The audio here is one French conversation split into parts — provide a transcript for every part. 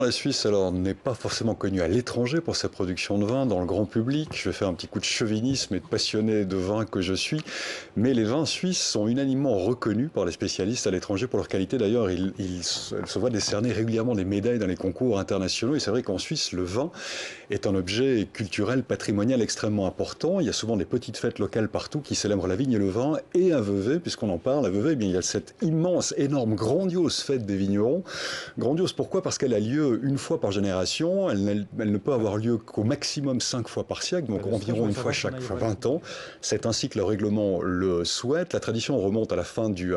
La Suisse, alors, n'est pas forcément connue à l'étranger pour sa production de vin, dans le grand public. Je vais faire un petit coup de chauvinisme et de passionné de vin que je suis. Mais les vins suisses sont unanimement reconnus par les spécialistes à l'étranger pour leur qualité. D'ailleurs, ils se voient décerner régulièrement des médailles dans les concours internationaux. Et c'est vrai qu'en Suisse, le vin est un objet culturel, patrimonial extrêmement important. Il y a souvent des petites fêtes locales partout qui célèbrent la vigne et le vin. Et à Vevey, puisqu'on en parle, à Vevey, eh bien, il y a cette immense, énorme, grandiose fête des vignerons. Grandiose pourquoi? Parce qu'elle a lieu une fois par génération, elle ne peut avoir lieu qu'au maximum 5 fois par siècle, donc environ une fois chaque 20 ans. C'est ainsi que le règlement le souhaite. La tradition remonte à la fin du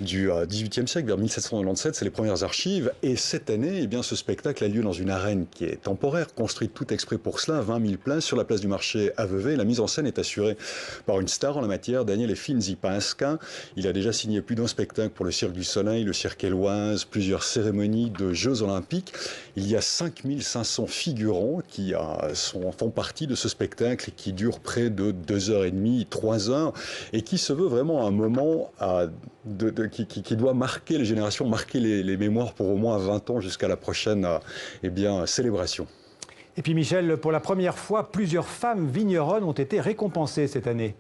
XVIIIe siècle, vers 1797, c'est les premières archives. Et cette année, eh bien, ce spectacle a lieu dans une arène qui est temporaire, construite tout exprès pour cela, 20 000 places, sur la place du marché à Vevey. La mise en scène est assurée par une star en la matière, Daniele Finzi Pasca. Il a déjà signé plus d'un spectacle pour le Cirque du Soleil, le Cirque Éloise, plusieurs cérémonies de Jeux Olympiques. Il y a 5500 figurants qui font partie de ce spectacle qui dure près de 2h30, 3 heures, et qui se veut vraiment un moment qui doit marquer les générations, marquer les mémoires pour au moins 20 ans jusqu'à la prochaine célébration. Et puis Michel, pour la première fois, plusieurs femmes vigneronnes ont été récompensées cette année.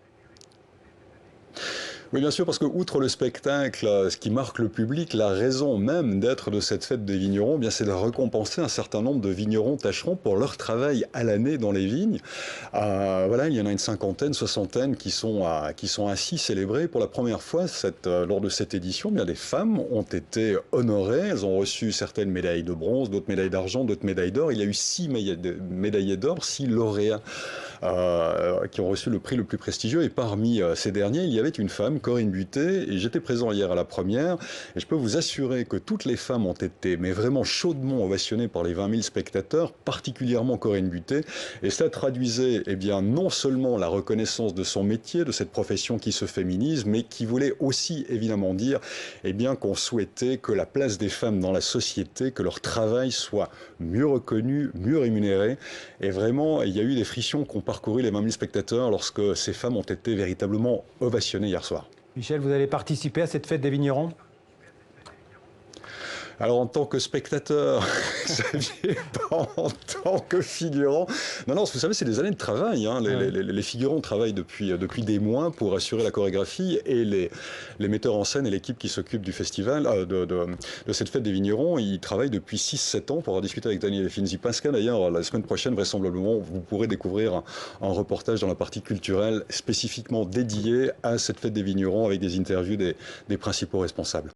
Oui, bien sûr, parce que outre le spectacle, ce qui marque le public, la raison même d'être de cette fête des vignerons, eh bien, c'est de récompenser un certain nombre de vignerons tâcherons pour leur travail à l'année dans les vignes. Voilà, il y en a une cinquantaine, soixantaine qui sont ainsi célébrés. Pour la première fois, lors de cette édition, eh bien, des femmes ont été honorées. Elles ont reçu certaines médailles de bronze, d'autres médailles d'argent, d'autres médailles d'or. Il y a eu 6 médaillés d'or, 6 lauréats qui ont reçu le prix le plus prestigieux. Et parmi ces derniers, il y avait une femme, Corinne Buté, et j'étais présent hier à la première, et je peux vous assurer que toutes les femmes ont été, mais vraiment chaudement ovationnées par les 20 000 spectateurs, particulièrement Corinne Buté, et cela traduisait, eh bien, non seulement la reconnaissance de son métier, de cette profession qui se féminise, mais qui voulait aussi évidemment dire, eh bien, qu'on souhaitait que la place des femmes dans la société, que leur travail soit mieux reconnu, mieux rémunéré, et vraiment, il y a eu des frictions qu'ont parcouru les 20 000 spectateurs lorsque ces femmes ont été véritablement ovationnées hier soir. Michel, vous allez participer à cette fête des vignerons? Alors en tant que spectateur, Xavier, pas en tant que figurant. Non, vous savez, c'est des années de travail. Hein. Les figurants travaillent depuis des mois pour assurer la chorégraphie, et les metteurs en scène et l'équipe qui s'occupe du festival, de cette fête des vignerons, ils travaillent depuis 6-7 ans. Pour en discuter avec Daniel Finzi Pasca, d'ailleurs, la semaine prochaine, vraisemblablement, vous pourrez découvrir un reportage dans la partie culturelle spécifiquement dédié à cette fête des vignerons avec des interviews des principaux responsables.